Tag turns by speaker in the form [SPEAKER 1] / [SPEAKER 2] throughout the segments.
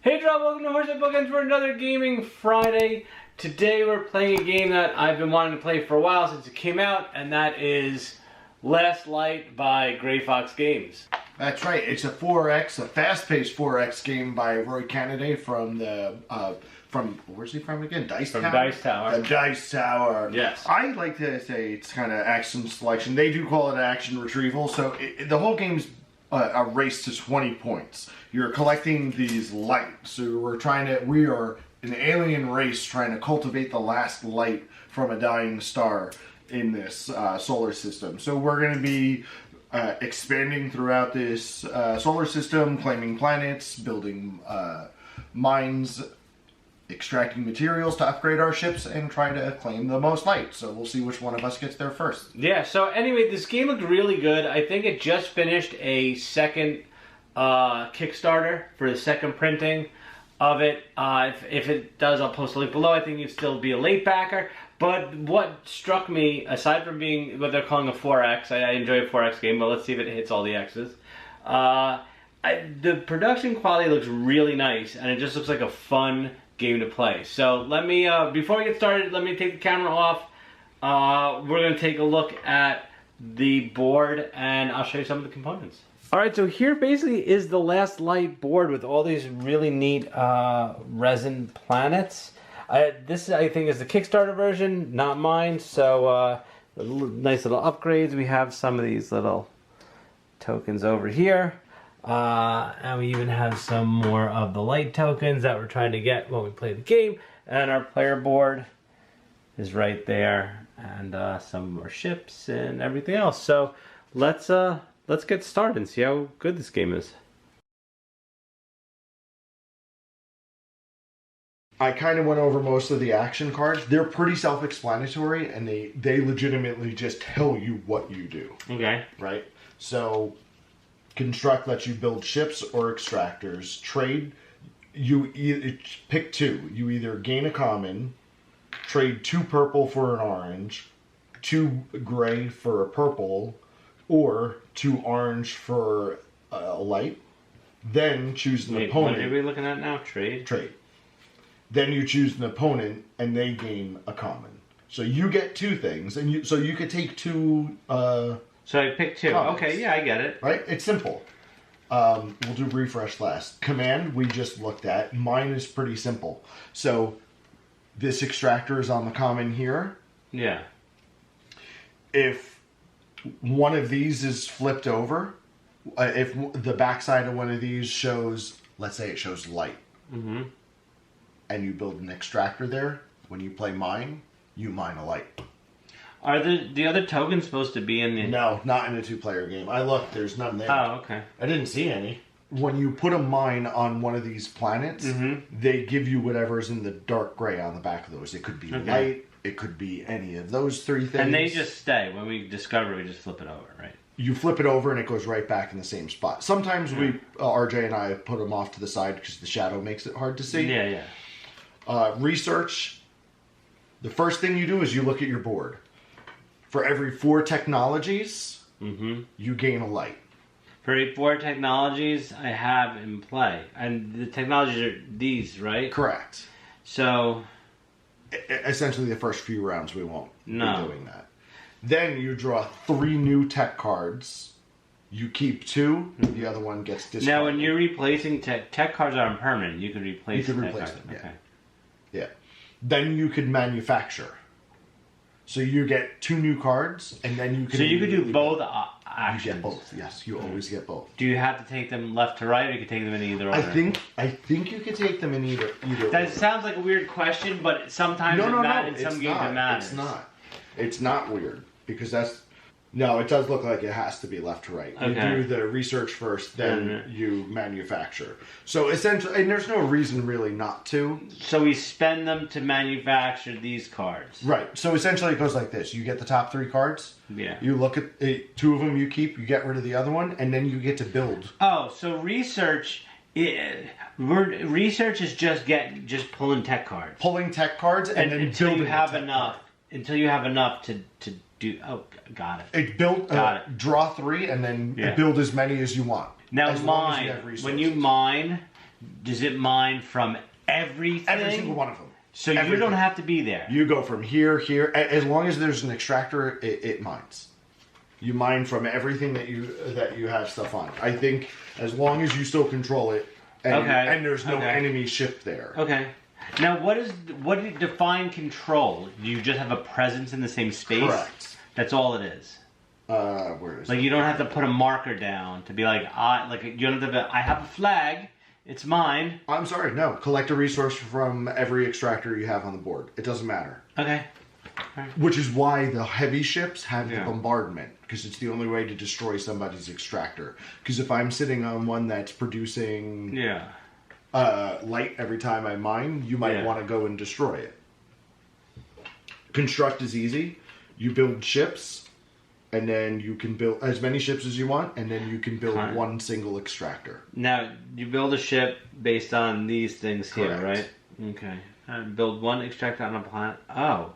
[SPEAKER 1] Hey Drop, welcome to Horsehead Bookends for another Gaming Friday. Today we're playing a game that I've been wanting to play for a while since it came out, and that is Last Light by Grey Fox Games.
[SPEAKER 2] That's right, it's a 4X, a fast-paced 4X game by Roy Cannaday from where's he from again? Dice Tower?
[SPEAKER 1] Dice Tower.
[SPEAKER 2] The Dice Tower.
[SPEAKER 1] Yes.
[SPEAKER 2] I like to say it's kind of action selection. They do call it action retrieval, so the whole game's a race to 20 points. You're collecting these lights, so we are an alien race trying to cultivate the last light from a dying star in this solar system. So we're going to be expanding throughout this solar system, claiming planets, building mines, extracting materials to upgrade our ships, and try to claim the most light. So we'll see which one of us gets there first.
[SPEAKER 1] Yeah, so anyway, this game looked really good. I think it just finished a second Kickstarter for the second printing of it. If it does, I'll post a link below. I think you'd still be a late backer. But what struck me, aside from being what they're calling a 4X, I enjoy a 4X game, but let's see if it hits all the X's. The production quality looks really nice, and it just looks like a fun game to play. So let me, before we get started, let me take the camera off. We're going to take a look at the board, and I'll show you some of the components. Alright, so here basically is the Last Light board with all these really neat resin planets. This, I think, is the Kickstarter version, not mine, so nice little upgrades. We have some of these little tokens over here. And we even have some more of the light tokens that we're trying to get when we play the game. And our player board is right there, and some more ships and everything else. So let's get started and see how good this game is.
[SPEAKER 2] I kind of went over most of the action cards. They're pretty self-explanatory, and they legitimately just tell you what you do.
[SPEAKER 1] Okay.
[SPEAKER 2] Right? So construct lets you build ships or extractors. Trade, you pick two. You either gain a common, trade 2 purple for an orange, 2 gray for a purple, or 2 orange for a light. Then choose an opponent.
[SPEAKER 1] What are we looking at now? Trade?
[SPEAKER 2] Trade. Then you choose an opponent, and they gain a common. So you get 2 things, and so you could take 2.
[SPEAKER 1] So I picked 2.
[SPEAKER 2] Commons.
[SPEAKER 1] Okay, yeah, I get it.
[SPEAKER 2] Right? It's simple. We'll do refresh last. Command, we just looked at. Mine is pretty simple. So this extractor is on the common here.
[SPEAKER 1] Yeah.
[SPEAKER 2] If one of these is flipped over, if the backside of one of these shows, let's say it shows light, and you build an extractor there, when you play mine, you mine a light.
[SPEAKER 1] Are the other tokens supposed to be in the...
[SPEAKER 2] No, not in a 2-player game. I looked, there's none there.
[SPEAKER 1] Oh, okay.
[SPEAKER 2] I didn't see any. When you put a mine on one of these planets, they give you whatever's in the dark gray on the back of those. It could be light, it could be any of those 3 things.
[SPEAKER 1] And they just stay. When we discover, we just flip it over, right?
[SPEAKER 2] You flip it over and it goes right back in the same spot. Sometimes RJ and I put them off to the side because the shadow makes it hard to see.
[SPEAKER 1] Yeah, yeah.
[SPEAKER 2] Research. The first thing you do is you look at your board. For every 4 technologies, you gain a light.
[SPEAKER 1] For every 4 technologies I have in play. And the technologies are these, right?
[SPEAKER 2] Correct.
[SPEAKER 1] So...
[SPEAKER 2] essentially the first few rounds we won't be doing that. Then you draw 3 new tech cards. You keep 2, the other one gets discarded.
[SPEAKER 1] Now when you're replacing tech cards are impermanent. You could replace
[SPEAKER 2] them,
[SPEAKER 1] cards.
[SPEAKER 2] yeah.
[SPEAKER 1] Okay.
[SPEAKER 2] Yeah. Then you could manufacture. So you get 2 new cards, and then you can...
[SPEAKER 1] So you could do both actions?
[SPEAKER 2] You get both, yes. You always get both.
[SPEAKER 1] Do you have to take them left to right, or you can take them in either order?
[SPEAKER 2] I think you could take them in either
[SPEAKER 1] That
[SPEAKER 2] order.
[SPEAKER 1] sounds like a weird question, but sometimes in some games it matters.
[SPEAKER 2] It's not. It's not weird, because that's... No, it does look like it has to be left to right. You do the research first, then you manufacture. So essentially, and there's no reason really not to.
[SPEAKER 1] So we spend them to manufacture these cards.
[SPEAKER 2] Right. So essentially it goes like this. You get the top 3 cards.
[SPEAKER 1] Yeah.
[SPEAKER 2] You look at 2 of them you keep, you get rid of the other one, and then you get to build.
[SPEAKER 1] Oh, so research is just pulling tech cards.
[SPEAKER 2] Pulling tech cards and then
[SPEAKER 1] until
[SPEAKER 2] building
[SPEAKER 1] you have enough. Until you have enough to do. Oh, got it.
[SPEAKER 2] It built. Draw 3 and then build as many as you want.
[SPEAKER 1] Now
[SPEAKER 2] as
[SPEAKER 1] mine. When you mine, does it mine from everything?
[SPEAKER 2] Every single one of them.
[SPEAKER 1] So you
[SPEAKER 2] Everything.
[SPEAKER 1] don't have to be there.
[SPEAKER 2] You go from here, as long as there's an extractor, it mines. You mine from everything that you have stuff on. I think as long as you still control it, and there's no enemy ship there.
[SPEAKER 1] Okay. Now, what do you define control? Do you just have a presence in the same space?
[SPEAKER 2] Correct.
[SPEAKER 1] That's all it is.
[SPEAKER 2] Where is
[SPEAKER 1] Like
[SPEAKER 2] it?
[SPEAKER 1] you don't have to put a marker down to be like you don't have to. I have a flag. It's mine.
[SPEAKER 2] I'm sorry, no. Collect a resource from every extractor you have on the board. It doesn't matter.
[SPEAKER 1] Okay.
[SPEAKER 2] Which is why the heavy ships have the bombardment, because it's the only way to destroy somebody's extractor. Because if I'm sitting on one that's producing light every time I mine, you might want to go and destroy it. Construct is easy. You build ships, and then you can build as many ships as you want, and then you can build one single extractor.
[SPEAKER 1] Now, you build a ship based on these things here, right? Okay. Build one extractor on a planet. Oh,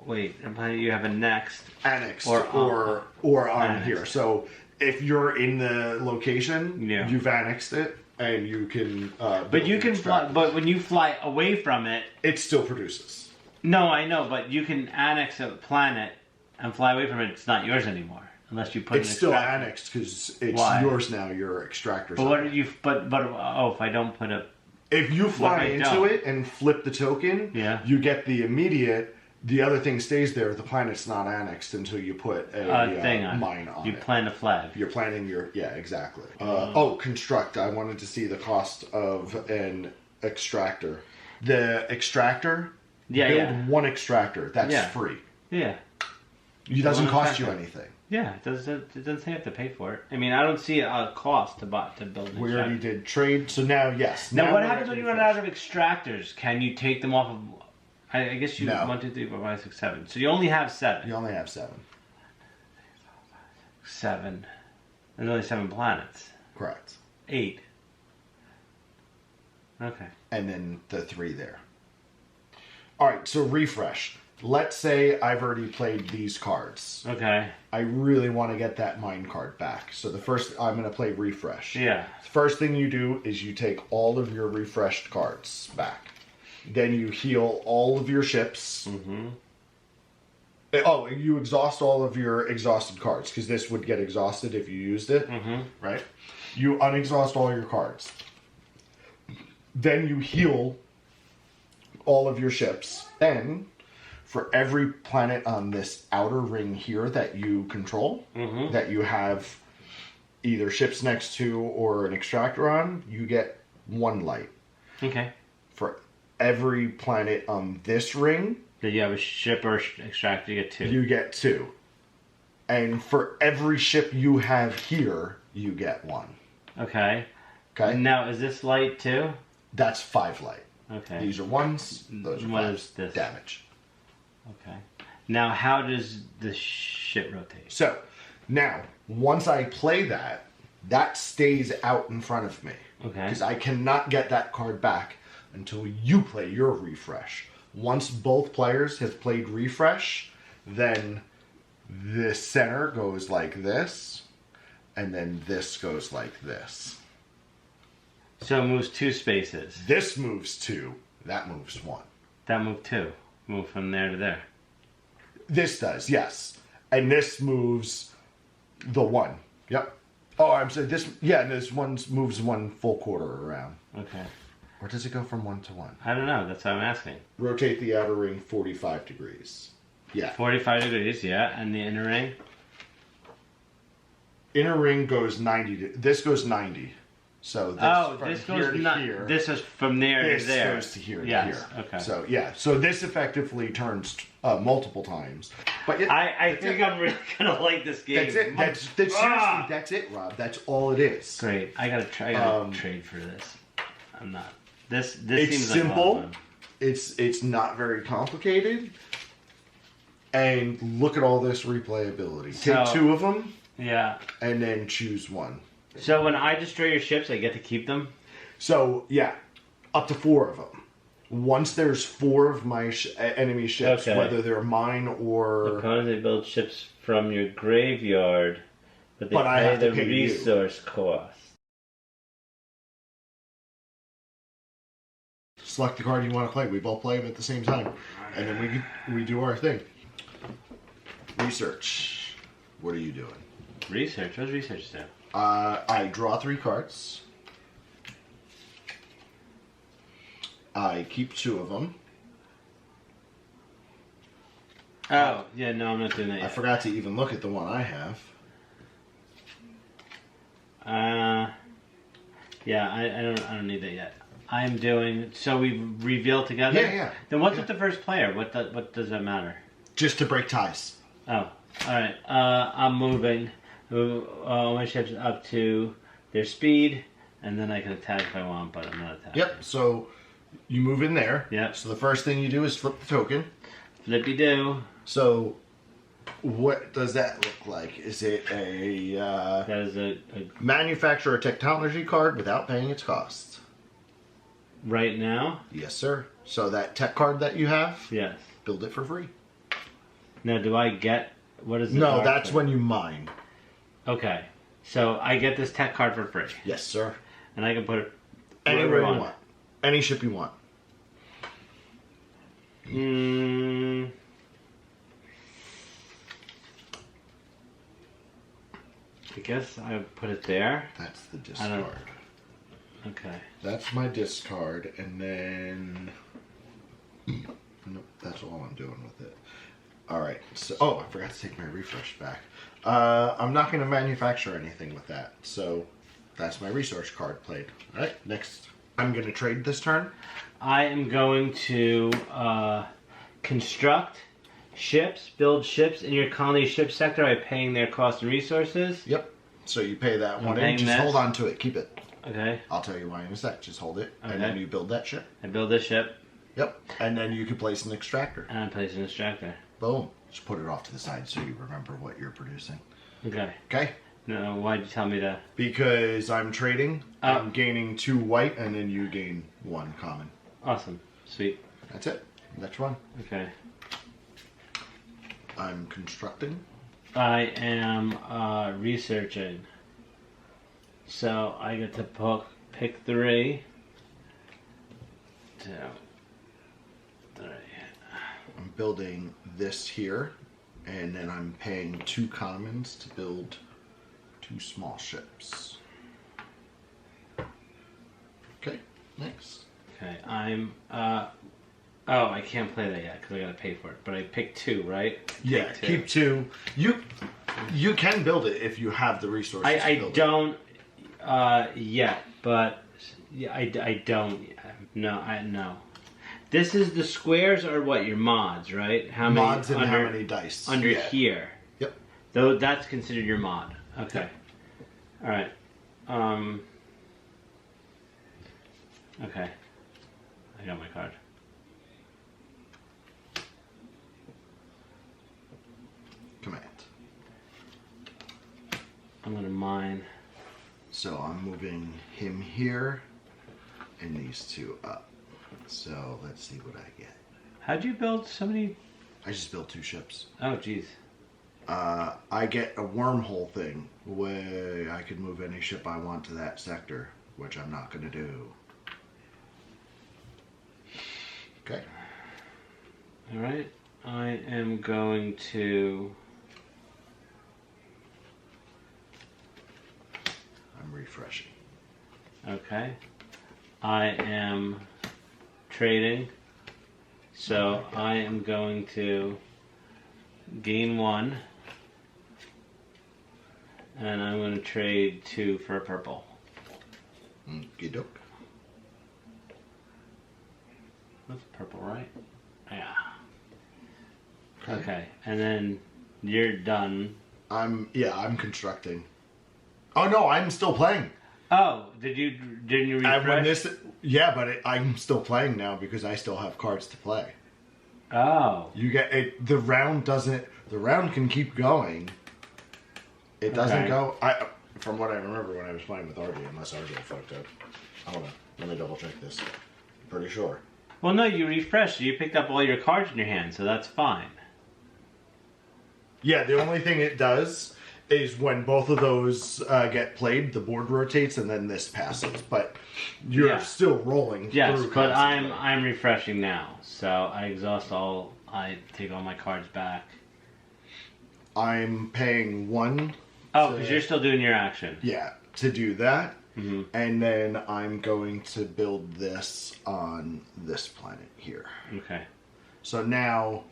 [SPEAKER 1] wait. A planet you have annexed.
[SPEAKER 2] Annexed or on here. So if you're in the location, you've annexed it, and you can.
[SPEAKER 1] But you can fly. But when you fly away from it,
[SPEAKER 2] it still produces.
[SPEAKER 1] No, I know, but you can annex a planet and fly away from it. It's not yours anymore unless you put.
[SPEAKER 2] It's still annexed because it's yours now. Your extractor.
[SPEAKER 1] But what did you? But if I don't put a.
[SPEAKER 2] If you fly into it and flip the token, you get the immediate. The other thing stays there. The planet's not annexed until you put a
[SPEAKER 1] thing on
[SPEAKER 2] mine on
[SPEAKER 1] you
[SPEAKER 2] it. You
[SPEAKER 1] plant a flag.
[SPEAKER 2] You're planting your exactly. Construct. I wanted to see the cost of an extractor. The extractor. Build one extractor. That's free.
[SPEAKER 1] Yeah.
[SPEAKER 2] It doesn't cost you anything.
[SPEAKER 1] Yeah, it doesn't say you have to pay for it. I mean, I don't see a cost to build an extractor.
[SPEAKER 2] We already did trade, so now, yes.
[SPEAKER 1] Now what happens when you run out of extractors? Can you take them off of... I guess you... 1, 2, 3, 4, 5, 6, 7. So you only have 7.
[SPEAKER 2] You only have 7.
[SPEAKER 1] 7. There's only 7 planets.
[SPEAKER 2] Correct.
[SPEAKER 1] 8. Okay.
[SPEAKER 2] And then the 3 there. Alright, so refresh. Let's say I've already played these cards.
[SPEAKER 1] Okay.
[SPEAKER 2] I really want to get that mine card back. So the first, I'm going to play refresh.
[SPEAKER 1] Yeah.
[SPEAKER 2] First thing you do is you take all of your refreshed cards back. Then you heal all of your ships. Mm-hmm. Oh, you exhaust all of your exhausted cards, because this would get exhausted if you used it. Mm-hmm. Right? You unexhaust all your cards. Then you heal all of your ships. Then, for every planet on this outer ring here that you control, that you have either ships next to or an extractor on, you get 1 light.
[SPEAKER 1] Okay.
[SPEAKER 2] For every planet on this ring,
[SPEAKER 1] that you have a ship or extractor, you get 2.
[SPEAKER 2] You get 2. And for every ship you have here, you get 1.
[SPEAKER 1] Okay.
[SPEAKER 2] Okay.
[SPEAKER 1] Now, is this light too?
[SPEAKER 2] That's 5 light.
[SPEAKER 1] Okay.
[SPEAKER 2] These are 1s. Those are 5s.
[SPEAKER 1] This?
[SPEAKER 2] Damage.
[SPEAKER 1] Okay. Now, how does the ship rotate?
[SPEAKER 2] So, now, once I play that, that stays out in front of me.
[SPEAKER 1] Okay.
[SPEAKER 2] Because I cannot get that card back until you play your refresh. Once both players have played refresh, then the center goes like this, and then this goes like this.
[SPEAKER 1] So it moves 2 spaces.
[SPEAKER 2] This moves 2. That moves 1.
[SPEAKER 1] That moved 2. Move from there to there.
[SPEAKER 2] This does, yes. And this moves the 1. Yep. Oh, I'm sorry. This one moves 1 full quarter around.
[SPEAKER 1] Okay.
[SPEAKER 2] Or does it go from 1 to 1?
[SPEAKER 1] I don't know. That's what I'm asking.
[SPEAKER 2] Rotate the outer ring 45 degrees. Yeah.
[SPEAKER 1] 45 degrees, yeah. And the inner ring?
[SPEAKER 2] Inner ring goes 90. This goes 90. So
[SPEAKER 1] this goes here. This is from there to there.
[SPEAKER 2] This goes to here to
[SPEAKER 1] here.
[SPEAKER 2] Okay. So yeah. So this effectively turns multiple times. But
[SPEAKER 1] I think I'm really gonna like this game.
[SPEAKER 2] That's it. Seriously, that's it, Rob. That's all it is.
[SPEAKER 1] Great. I gotta trade for this. I'm not. This
[SPEAKER 2] it's
[SPEAKER 1] seems
[SPEAKER 2] simple.
[SPEAKER 1] Like
[SPEAKER 2] it's not very complicated. And look at all this replayability. Take 2 of them.
[SPEAKER 1] Yeah.
[SPEAKER 2] And then choose 1.
[SPEAKER 1] So when I destroy your ships, I get to keep them?
[SPEAKER 2] So, yeah. Up to 4 of them. Once there's 4 of my enemy ships, whether they're mine or...
[SPEAKER 1] Opponents, they build ships from your graveyard, but they pay the resource cost.
[SPEAKER 2] select the card you want to play. We both play them at the same time, and then we do our thing. Research. What are you doing?
[SPEAKER 1] Research. What does research do?
[SPEAKER 2] I draw 3 cards. I keep 2 of them.
[SPEAKER 1] Oh, yeah, no, I'm not doing that yet.
[SPEAKER 2] I forgot to even look at the one I have.
[SPEAKER 1] Yeah, I don't need that yet. I'm doing, so we reveal together?
[SPEAKER 2] Yeah.
[SPEAKER 1] Then what's with the first player? What does that matter?
[SPEAKER 2] Just to break ties.
[SPEAKER 1] Oh, alright. I'm moving. My ship's up to their speed, and then I can attack if I want, but I'm not attacking.
[SPEAKER 2] Yep, so you move in there.
[SPEAKER 1] Yep.
[SPEAKER 2] So the first thing you do is flip the token.
[SPEAKER 1] Flippy-doo.
[SPEAKER 2] So what does that look like? Is it a
[SPEAKER 1] That is a
[SPEAKER 2] manufacturer technology card without paying its cost?
[SPEAKER 1] right now?
[SPEAKER 2] Yes, sir. So that tech card that you have,
[SPEAKER 1] Yes.
[SPEAKER 2] build it for free.
[SPEAKER 1] Now, do I get, what is it?
[SPEAKER 2] No, that's when you mine.
[SPEAKER 1] Okay. So I get this tech card for free,
[SPEAKER 2] Yes, sir.
[SPEAKER 1] and I can put it
[SPEAKER 2] Anywhere
[SPEAKER 1] wherever
[SPEAKER 2] you
[SPEAKER 1] I
[SPEAKER 2] want. Any ship you want.
[SPEAKER 1] I guess I put it there.
[SPEAKER 2] That's the
[SPEAKER 1] I don't-
[SPEAKER 2] discard.
[SPEAKER 1] Okay.
[SPEAKER 2] That's my discard, and then nope, that's all I'm doing with it. All right. So, I forgot to take my refresh back. I'm not going to manufacture anything with that, so that's my resource card played. All right. Next, I'm going to trade this turn.
[SPEAKER 1] I am going to construct ships, build ships in your colony ship sector by paying their cost and resources.
[SPEAKER 2] Yep. So you pay that one in.
[SPEAKER 1] paying
[SPEAKER 2] Just
[SPEAKER 1] this.
[SPEAKER 2] hold on to it. Keep it.
[SPEAKER 1] Okay.
[SPEAKER 2] I'll tell you why in a sec. Just hold it,
[SPEAKER 1] Okay.
[SPEAKER 2] and then you build that ship.
[SPEAKER 1] I build this ship,
[SPEAKER 2] Yep. And then you can place an extractor.
[SPEAKER 1] and I place an extractor.
[SPEAKER 2] Boom. Just put it off to the side so you remember what you're producing.
[SPEAKER 1] Okay.
[SPEAKER 2] Okay?
[SPEAKER 1] No, why'd you tell me to?
[SPEAKER 2] Because I'm trading, I'm gaining 2 white, and then you gain 1 common.
[SPEAKER 1] Awesome. Sweet.
[SPEAKER 2] That's it. Next one.
[SPEAKER 1] Okay.
[SPEAKER 2] I'm constructing.
[SPEAKER 1] I am researching. So I get to pick 3. 2, 3.
[SPEAKER 2] I'm building this here, and then I'm paying 2 commons to build 2 small ships. Okay, next.
[SPEAKER 1] Okay, I'm oh, I can't play that yet because I gotta pay for it. But I picked 2, right?
[SPEAKER 2] Yeah, keep 2. You can build it if you have the resources.
[SPEAKER 1] I
[SPEAKER 2] to build
[SPEAKER 1] don't yet, but yeah, I don't. No. This is the squares are what your mods, right? How many
[SPEAKER 2] mods and how many dice
[SPEAKER 1] under
[SPEAKER 2] Yeah.
[SPEAKER 1] here?
[SPEAKER 2] Yep.
[SPEAKER 1] Though that's considered your mod. Okay. All right. Okay. I got my card.
[SPEAKER 2] Command.
[SPEAKER 1] I'm gonna mine.
[SPEAKER 2] So I'm moving him here, and these 2 up. So let's see what I get.
[SPEAKER 1] How'd you build so many?
[SPEAKER 2] I just built 2 ships.
[SPEAKER 1] Oh, jeez.
[SPEAKER 2] I get a wormhole thing where I can move any ship I want to that sector, which I'm not going to do. Okay.
[SPEAKER 1] All right. I am going to.
[SPEAKER 2] I'm refreshing.
[SPEAKER 1] Okay. I am trading. So I am going to gain 1. And I'm going to trade 2 for a purple.
[SPEAKER 2] Okey-doke.
[SPEAKER 1] That's purple, right? Yeah. Okay. And then you're done.
[SPEAKER 2] I'm constructing. Oh no, I'm still playing.
[SPEAKER 1] Oh, didn't you refresh?
[SPEAKER 2] I'm still playing now because I still have cards to play.
[SPEAKER 1] Oh.
[SPEAKER 2] You get it. The round can keep going. It doesn't
[SPEAKER 1] Okay.
[SPEAKER 2] go. From what I remember when I was playing with RJ, unless RJ fucked up. Hold on, let me double check this. Pretty sure.
[SPEAKER 1] Well, no, you refreshed. You picked up all your cards in your hand, so that's fine.
[SPEAKER 2] Yeah, the only thing it does is when both of those get played, the board rotates and then this passes. But you're still rolling
[SPEAKER 1] yes,
[SPEAKER 2] through.
[SPEAKER 1] But
[SPEAKER 2] constantly.
[SPEAKER 1] I'm refreshing now, so I exhaust all. I take all my cards back.
[SPEAKER 2] I'm paying 1.
[SPEAKER 1] Oh, because you're still doing your action.
[SPEAKER 2] Yeah, to do that.
[SPEAKER 1] Mm-hmm.
[SPEAKER 2] And then I'm going to build this on this planet here.
[SPEAKER 1] Okay.
[SPEAKER 2] So now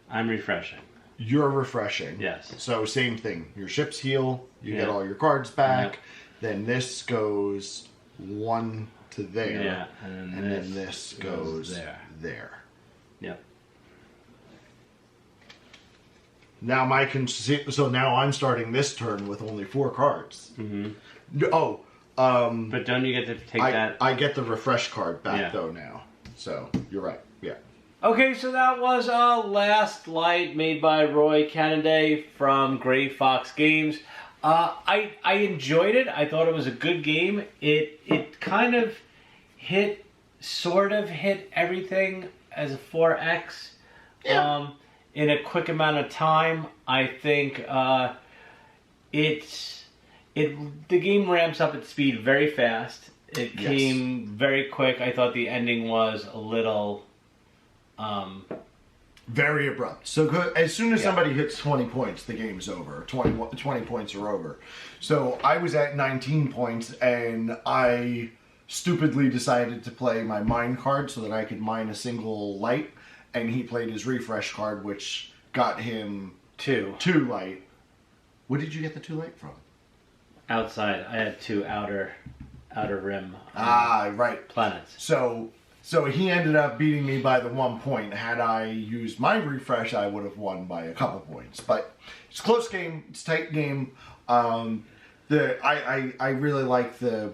[SPEAKER 1] I'm refreshing.
[SPEAKER 2] you're refreshing.
[SPEAKER 1] Yes.
[SPEAKER 2] So same thing. Your ships heal. You get all your cards back.
[SPEAKER 1] Yep.
[SPEAKER 2] Then this goes 1 to there.
[SPEAKER 1] Yeah.
[SPEAKER 2] And then this goes there.
[SPEAKER 1] Yep.
[SPEAKER 2] Now so now I'm starting this turn with only 4 cards.
[SPEAKER 1] Mm-hmm.
[SPEAKER 2] Oh,
[SPEAKER 1] but don't you get to take that?
[SPEAKER 2] I get the refresh card back though now. So you're right. Yeah.
[SPEAKER 1] Okay, so that was Last Light made by Roy Canaday from Gray Fox Games. I enjoyed it. I thought it was a good game. It kind of sort of hit everything as a 4X in a quick amount of time. I think the game ramps up its speed very fast. It came very quick. I thought the ending was a little
[SPEAKER 2] very abrupt. So as soon as somebody hits 20 points, the game's over. 20 points are over. So I was at 19 points, and I stupidly decided to play my mine card so that I could mine a single light, and he played his refresh card, which got him 2 light. What did you get the 2 light from?
[SPEAKER 1] Outside. I had 2 outer rim
[SPEAKER 2] right.
[SPEAKER 1] planets.
[SPEAKER 2] So he ended up beating me by the 1 point. Had I used my refresh, I would have won by a couple points. But it's a close game. It's a tight game. I really like you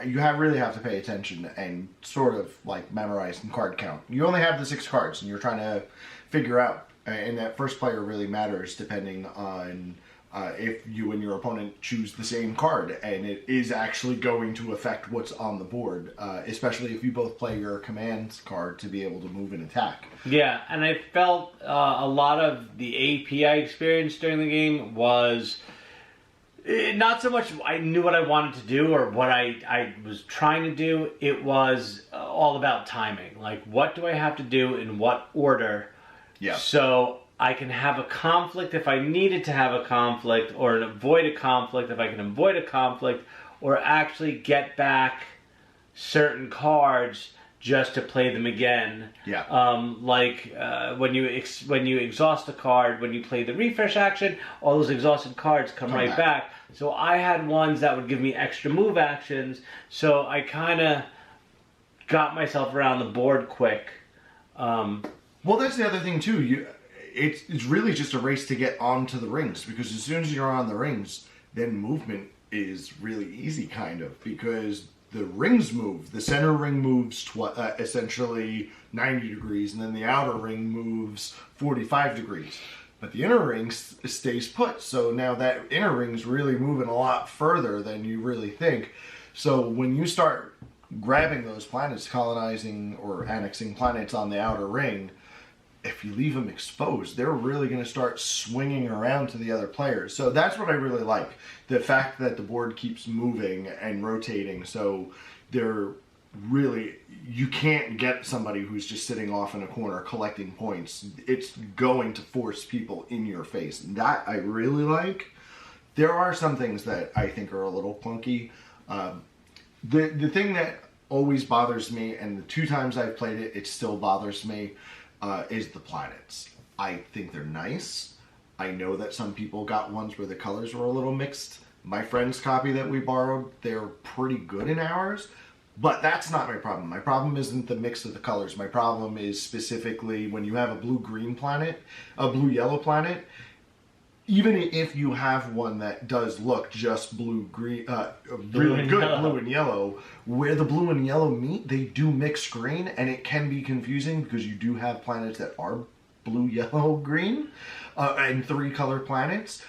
[SPEAKER 2] really have to pay attention and sort of like memorize and card count. You only have the 6 cards, and you're trying to figure out. And that first player really matters depending on if you and your opponent choose the same card, and it is actually going to affect what's on the board, especially if you both play your commands card to be able to move and attack.
[SPEAKER 1] Yeah, and I felt a lot of the AP I experienced during the game was not so much I knew what I wanted to do or what I was trying to do. It was all about timing. Like, what do I have to do in what order?
[SPEAKER 2] Yeah.
[SPEAKER 1] So I can have a conflict if I needed to have a conflict, or avoid a conflict if I can avoid a conflict, or actually get back certain cards just to play them again.
[SPEAKER 2] Yeah.
[SPEAKER 1] When you exhaust a card, when you play the refresh action, all those exhausted cards come right back. So I had ones that would give me extra move actions, so I kind of got myself around the board quick.
[SPEAKER 2] Well, that's the other thing too. It's really just a race to get onto the rings, because as soon as you're on the rings, then movement is really easy, kind of, because the rings move. The center ring moves essentially 90 degrees, and then the outer ring moves 45 degrees. But the inner ring stays put, so now that inner ring's really moving a lot further than you really think. So when you start grabbing those planets, colonizing or annexing planets on the outer ring, if you leave them exposed, they're really going to start swinging around to the other players. So that's what I really like. The fact that the board keeps moving and rotating, so you can't get somebody who's just sitting off in a corner collecting points. It's going to force people in your face. And that I really like. There are some things that I think are a little clunky. The thing that always bothers me, and the 2 times I've played it, it still bothers me, is the planets. I think they're nice. I know that some people got ones where the colors were a little mixed. My friend's copy that we borrowed, they're pretty good in ours, but that's not my problem. My problem isn't the mix of the colors. My problem is specifically when you have a blue-green planet, a blue-yellow planet, even if you have one that does look just blue-green, really good blue and yellow, where the blue and yellow meet, they do mix green, and it can be confusing because you do have planets that are blue, yellow, green, and 3-color planets.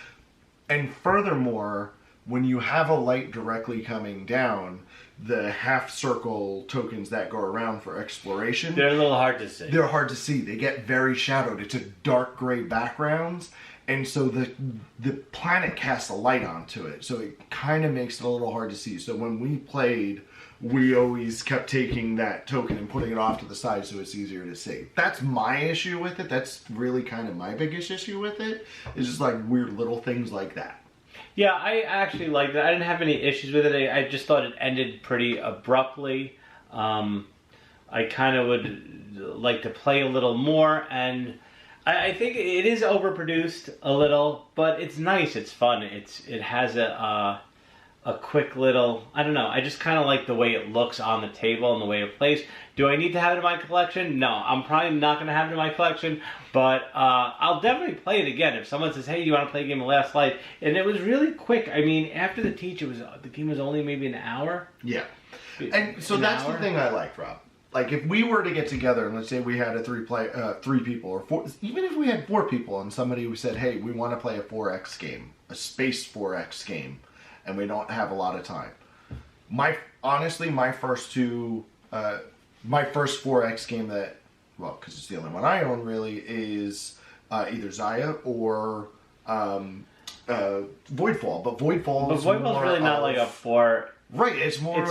[SPEAKER 2] And furthermore, when you have a light directly coming down, the half-circle tokens that go around for exploration,
[SPEAKER 1] they're a little hard to see.
[SPEAKER 2] They're hard to see. They get very shadowed. It's a dark gray background. And so the planet casts a light onto it, so it kind of makes it a little hard to see. So when we played, we always kept taking that token and putting it off to the side so it's easier to see. That's my issue with it. That's really kind of my biggest issue with it. It's just like weird little things like that.
[SPEAKER 1] Yeah, I actually liked it. I didn't have any issues with it. I just thought it ended pretty abruptly. I kind of would like to play a little more, and I think it is overproduced a little, but it's nice. It's fun. It has a quick little, I don't know. I just kind of like the way it looks on the table and the way it plays. Do I need to have it in my collection? No, I'm probably not going to have it in my collection, but I'll definitely play it again. If someone says, hey, you want to play a game of Last Light? And it was really quick. I mean, after the teach, the game was only maybe an hour.
[SPEAKER 2] Yeah. And so that's the thing I like, Rob. Like, if we were to get together, and let's say we had three people, or four, even if we had 4 people, and somebody who said, hey, we want to play a 4X game, a space 4X game, and we don't have a lot of time. Honestly, my first 4X game that, well, because it's the only one I own really, is either Zaya or Voidfall. But Voidfall's
[SPEAKER 1] really not like a 4.
[SPEAKER 2] Right, it's more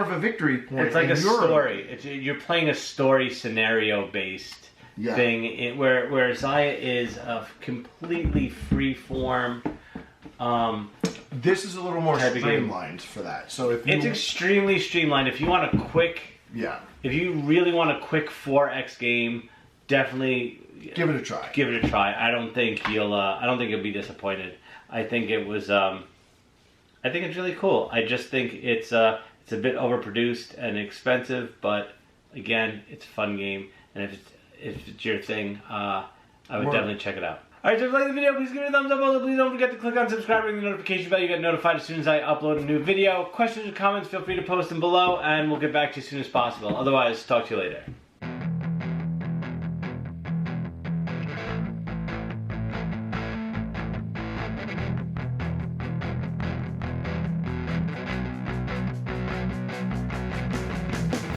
[SPEAKER 2] of a victory point.
[SPEAKER 1] It's like a story. You're playing a story scenario based thing, where Zaya is a completely free form.
[SPEAKER 2] This is a little more streamlined for that. So
[SPEAKER 1] it's extremely streamlined. If you want a quick, if you really want a quick 4X game, definitely
[SPEAKER 2] give it a try.
[SPEAKER 1] Give it a try. I don't think you'll be disappointed. I think it was. I think it's really cool. I just think it's a bit overproduced and expensive, but again, it's a fun game, and if it's your thing, I would definitely check it out. Alright, so if you like the video, please give it a thumbs up. Also, please don't forget to click on subscribe and ring the notification bell. You get notified as soon as I upload a new video. Questions or comments, feel free to post them below, and we'll get back to you as soon as possible. Otherwise, talk to you later.